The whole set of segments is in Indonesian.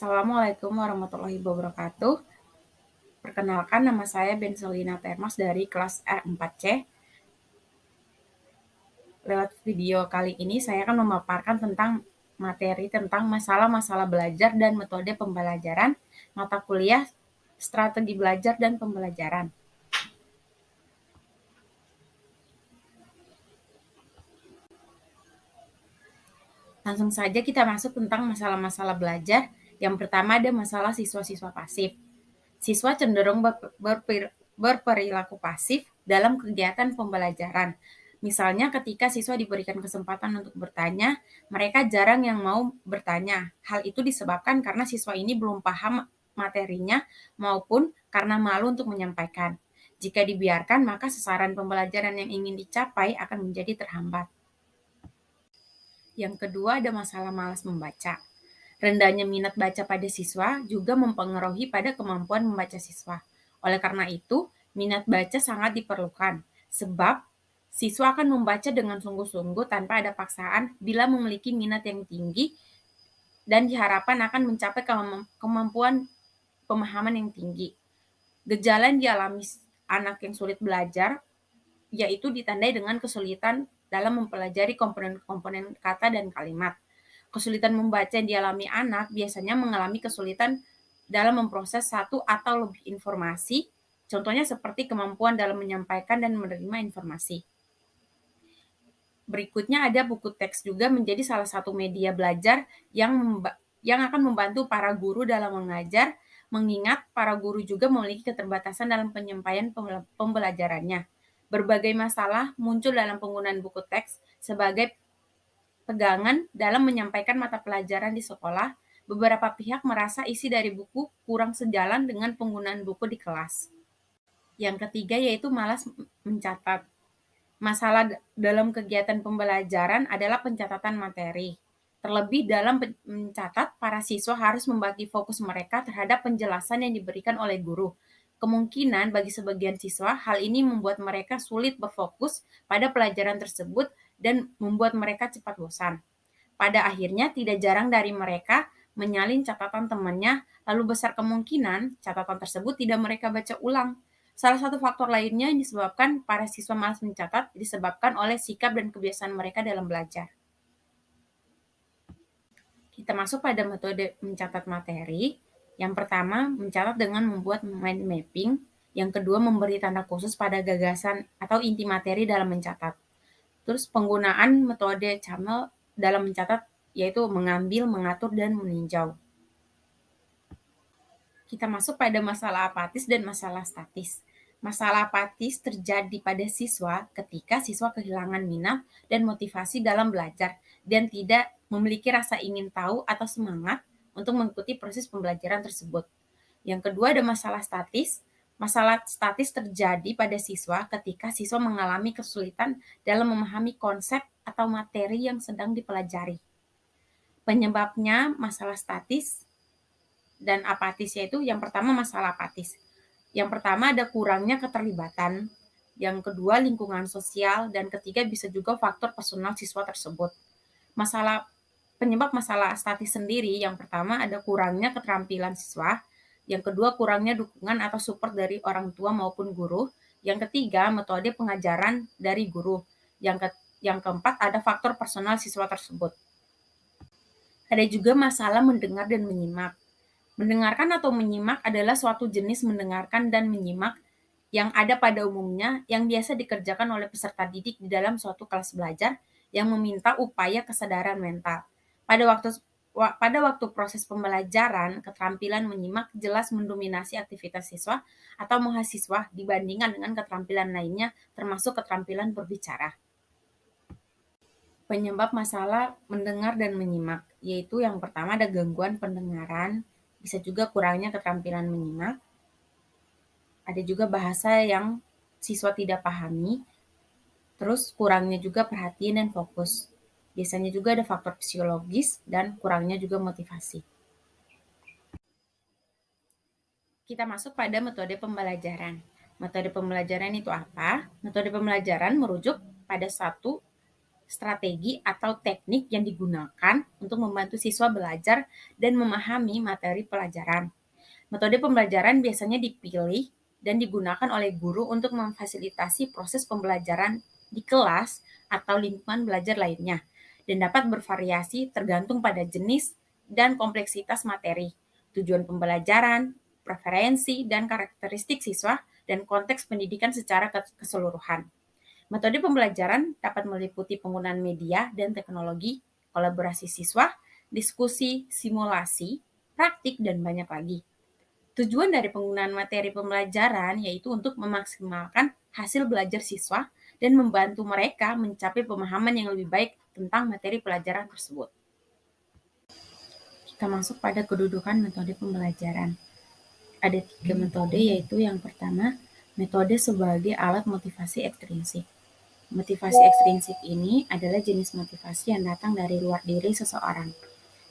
Assalamualaikum warahmatullahi wabarakatuh. Perkenalkan, nama saya Benselina Termas dari kelas R4C. Lewat video kali ini saya akan memaparkan tentang materi tentang masalah-masalah belajar dan metode pembelajaran, mata kuliah, strategi belajar dan pembelajaran. Langsung saja kita masuk tentang masalah-masalah belajar. Yang pertama ada masalah siswa-siswa pasif. Siswa cenderung berperilaku pasif dalam kegiatan pembelajaran. Misalnya ketika siswa diberikan kesempatan untuk bertanya, mereka jarang yang mau bertanya. Hal itu disebabkan karena siswa ini belum paham materinya maupun karena malu untuk menyampaikan. Jika dibiarkan, maka sasaran pembelajaran yang ingin dicapai akan menjadi terhambat. Yang kedua ada masalah malas membaca. Rendahnya minat baca pada siswa juga mempengaruhi pada kemampuan membaca siswa. Oleh karena itu, minat baca sangat diperlukan, sebab siswa akan membaca dengan sungguh-sungguh tanpa ada paksaan bila memiliki minat yang tinggi dan diharapkan akan mencapai kemampuan pemahaman yang tinggi. Gejala yang dialami anak yang sulit belajar yaitu ditandai dengan kesulitan dalam mempelajari komponen-komponen kata dan kalimat. Kesulitan membaca yang dialami anak biasanya mengalami kesulitan dalam memproses satu atau lebih informasi, contohnya seperti kemampuan dalam menyampaikan dan menerima informasi. Berikutnya ada buku teks juga menjadi salah satu media belajar yang akan membantu para guru dalam mengajar, mengingat para guru juga memiliki keterbatasan dalam penyampaian pembelajarannya. Berbagai masalah muncul dalam penggunaan buku teks sebagai pegangan dalam menyampaikan mata pelajaran di sekolah. Beberapa pihak merasa isi dari buku kurang sejalan dengan penggunaan buku di kelas. Yang ketiga yaitu malas mencatat. Masalah dalam kegiatan pembelajaran adalah pencatatan materi. Terlebih dalam mencatat, para siswa harus membagi fokus mereka terhadap penjelasan yang diberikan oleh guru. Kemungkinan bagi sebagian siswa, hal ini membuat mereka sulit berfokus pada pelajaran tersebut dan membuat mereka cepat bosan. Pada akhirnya, tidak jarang dari mereka menyalin catatan temannya, lalu besar kemungkinan catatan tersebut tidak mereka baca ulang. Salah satu faktor lainnya yang disebabkan para siswa malas mencatat disebabkan oleh sikap dan kebiasaan mereka dalam belajar. Kita masuk pada metode mencatat materi. Yang pertama, mencatat dengan membuat mind mapping. Yang kedua, memberi tanda khusus pada gagasan atau inti materi dalam mencatat. Terus penggunaan metode CAMEL dalam mencatat yaitu mengambil, mengatur, dan meninjau. Kita masuk pada masalah apatis dan masalah statis. Masalah apatis terjadi pada siswa ketika siswa kehilangan minat dan motivasi dalam belajar dan tidak memiliki rasa ingin tahu atau semangat untuk mengikuti proses pembelajaran tersebut. Yang kedua ada masalah statis. Masalah statis terjadi pada siswa ketika siswa mengalami kesulitan dalam memahami konsep atau materi yang sedang dipelajari. Penyebabnya masalah statis dan apatis yaitu yang pertama masalah apatis. Yang pertama ada kurangnya keterlibatan, yang kedua lingkungan sosial, dan ketiga bisa juga faktor personal siswa tersebut. Penyebab masalah statis sendiri yang pertama ada kurangnya keterampilan siswa, yang kedua kurangnya dukungan atau support dari orang tua maupun guru, yang ketiga metode pengajaran dari guru, yang keempat ada faktor personal siswa tersebut. Ada juga masalah mendengar dan menyimak. Mendengarkan atau menyimak adalah suatu jenis mendengarkan dan menyimak yang ada pada umumnya yang biasa dikerjakan oleh peserta didik di dalam suatu kelas belajar yang meminta upaya kesadaran mental. Pada waktu proses pembelajaran, keterampilan menyimak jelas mendominasi aktivitas siswa atau mahasiswa dibandingkan dengan keterampilan lainnya termasuk keterampilan berbicara. Penyebab masalah mendengar dan menyimak, yaitu yang pertama ada gangguan pendengaran, bisa juga kurangnya keterampilan menyimak, ada juga bahasa yang siswa tidak pahami, terus kurangnya juga perhatian dan fokus. Biasanya juga ada faktor psikologis dan kurangnya juga motivasi. Kita masuk pada metode pembelajaran. Metode pembelajaran itu apa? Metode pembelajaran merujuk pada satu strategi atau teknik yang digunakan untuk membantu siswa belajar dan memahami materi pelajaran. Metode pembelajaran biasanya dipilih dan digunakan oleh guru untuk memfasilitasi proses pembelajaran di kelas atau lingkungan belajar lainnya, dan dapat bervariasi tergantung pada jenis dan kompleksitas materi, tujuan pembelajaran, preferensi, dan karakteristik siswa, dan konteks pendidikan secara keseluruhan. Metode pembelajaran dapat meliputi penggunaan media dan teknologi, kolaborasi siswa, diskusi, simulasi, praktik, dan banyak lagi. Tujuan dari penggunaan materi pembelajaran yaitu untuk memaksimalkan hasil belajar siswa dan membantu mereka mencapai pemahaman yang lebih baik tentang materi pelajaran tersebut. Kita masuk pada kedudukan metode pembelajaran. Ada 3 metode, yaitu yang pertama, metode sebagai alat motivasi ekstrinsik. Motivasi ekstrinsik ini adalah jenis motivasi yang datang dari luar diri seseorang.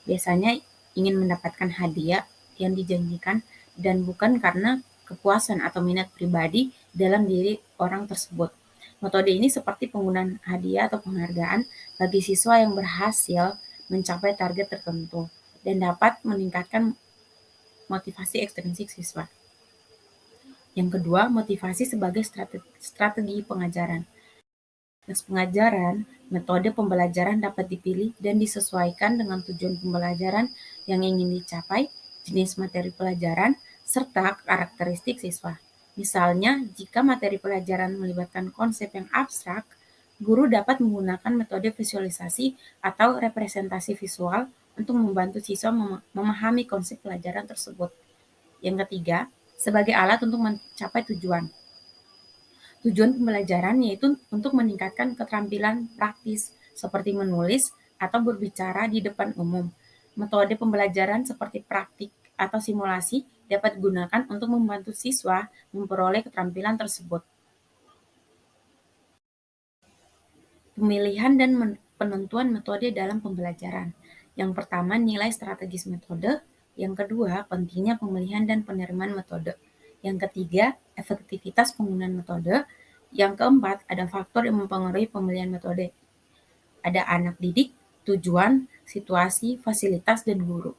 Biasanya ingin mendapatkan hadiah yang dijanjikan dan bukan karena kepuasan atau minat pribadi dalam diri orang tersebut. Metode ini seperti penggunaan hadiah atau penghargaan bagi siswa yang berhasil mencapai target tertentu dan dapat meningkatkan motivasi ekstrinsik siswa. Yang kedua, motivasi sebagai strategi pengajaran. Tes pengajaran, metode pembelajaran dapat dipilih dan disesuaikan dengan tujuan pembelajaran yang ingin dicapai, jenis materi pelajaran, serta karakteristik siswa. Misalnya, jika materi pelajaran melibatkan konsep yang abstrak, guru dapat menggunakan metode visualisasi atau representasi visual untuk membantu siswa memahami konsep pelajaran tersebut. Yang ketiga, sebagai alat untuk mencapai tujuan. Tujuan pembelajaran yaitu untuk meningkatkan keterampilan praktis seperti menulis atau berbicara di depan umum. Metode pembelajaran seperti praktik atau simulasi dapat digunakan untuk membantu siswa memperoleh keterampilan tersebut. Pemilihan dan penentuan metode dalam pembelajaran. Yang pertama, nilai strategis metode. Yang kedua, pentingnya pemilihan dan penerimaan metode. Yang ketiga, efektivitas penggunaan metode. Yang keempat, ada faktor yang mempengaruhi pemilihan metode. Ada anak didik, tujuan, situasi, fasilitas, dan guru.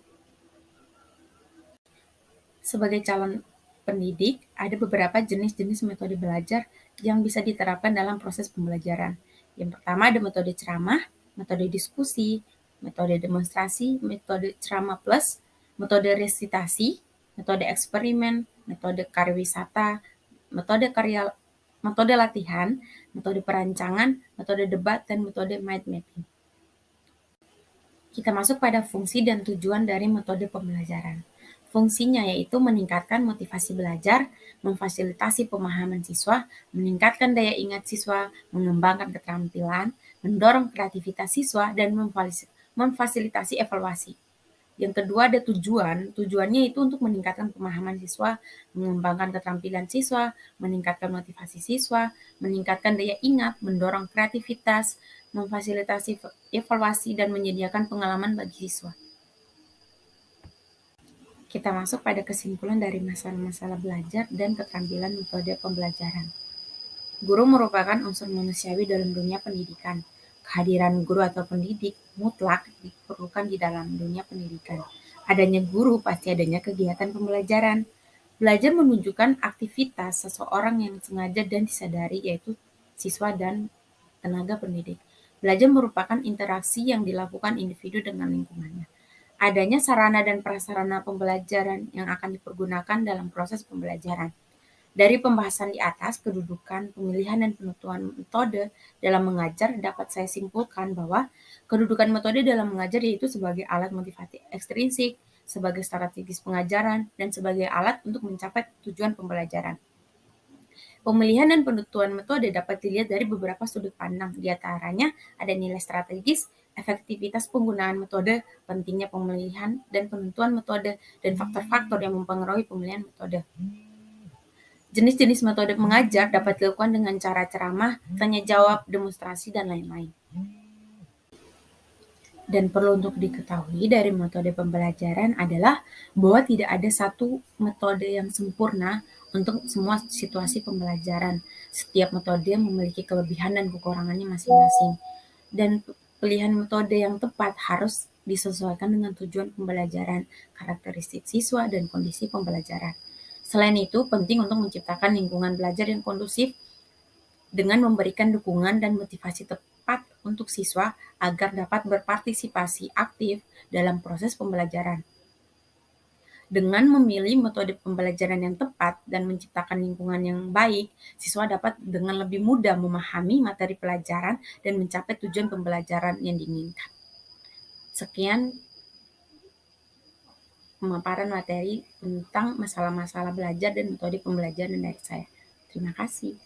Sebagai calon pendidik, ada beberapa jenis-jenis metode belajar yang bisa diterapkan dalam proses pembelajaran. Yang pertama ada metode ceramah, metode diskusi, metode demonstrasi, metode ceramah plus, metode resitasi, metode eksperimen, metode karyawisata, metode latihan, metode perancangan, metode debat, dan metode mind mapping. Kita masuk pada fungsi dan tujuan dari metode pembelajaran. Fungsinya yaitu meningkatkan motivasi belajar, memfasilitasi pemahaman siswa, meningkatkan daya ingat siswa, mengembangkan keterampilan, mendorong kreativitas siswa, dan memfasilitasi evaluasi. Yang kedua ada tujuan. Tujuannya itu untuk meningkatkan pemahaman siswa, mengembangkan keterampilan siswa, meningkatkan motivasi siswa, meningkatkan daya ingat, mendorong kreativitas, memfasilitasi evaluasi, dan menyediakan pengalaman bagi siswa. Kita masuk pada kesimpulan dari masalah-masalah belajar dan keterampilan metode pembelajaran. Guru merupakan unsur manusiawi dalam dunia pendidikan. Kehadiran guru atau pendidik mutlak diperlukan di dalam dunia pendidikan. Adanya guru pasti adanya kegiatan pembelajaran. Belajar menunjukkan aktivitas seseorang yang sengaja dan disadari, yaitu siswa dan tenaga pendidik. Belajar merupakan interaksi yang dilakukan individu dengan lingkungannya. Adanya sarana dan prasarana pembelajaran yang akan dipergunakan dalam proses pembelajaran. Dari pembahasan di atas, kedudukan, pemilihan, dan penentuan metode dalam mengajar dapat saya simpulkan bahwa kedudukan metode dalam mengajar yaitu sebagai alat motivasi ekstrinsik, sebagai strategis pengajaran, dan sebagai alat untuk mencapai tujuan pembelajaran. Pemilihan dan penentuan metode dapat dilihat dari beberapa sudut pandang, di antaranya ada nilai strategis, efektivitas penggunaan metode, pentingnya pemilihan dan penentuan metode, dan faktor-faktor yang mempengaruhi pemilihan metode. Jenis-jenis metode mengajar dapat dilakukan dengan cara ceramah, tanya jawab, demonstrasi, dan lain-lain. Dan perlu untuk diketahui dari metode pembelajaran adalah bahwa tidak ada satu metode yang sempurna untuk semua situasi pembelajaran. Setiap metode memiliki kelebihan dan kekurangannya masing-masing. Dan pilihan metode yang tepat harus disesuaikan dengan tujuan pembelajaran, karakteristik siswa, dan kondisi pembelajaran. Selain itu, penting untuk menciptakan lingkungan belajar yang kondusif dengan memberikan dukungan dan motivasi tepat untuk siswa agar dapat berpartisipasi aktif dalam proses pembelajaran. Dengan memilih metode pembelajaran yang tepat dan menciptakan lingkungan yang baik, siswa dapat dengan lebih mudah memahami materi pelajaran dan mencapai tujuan pembelajaran yang diinginkan. Sekian pemaparan materi tentang masalah-masalah belajar dan metode pembelajaran dari saya. Terima kasih.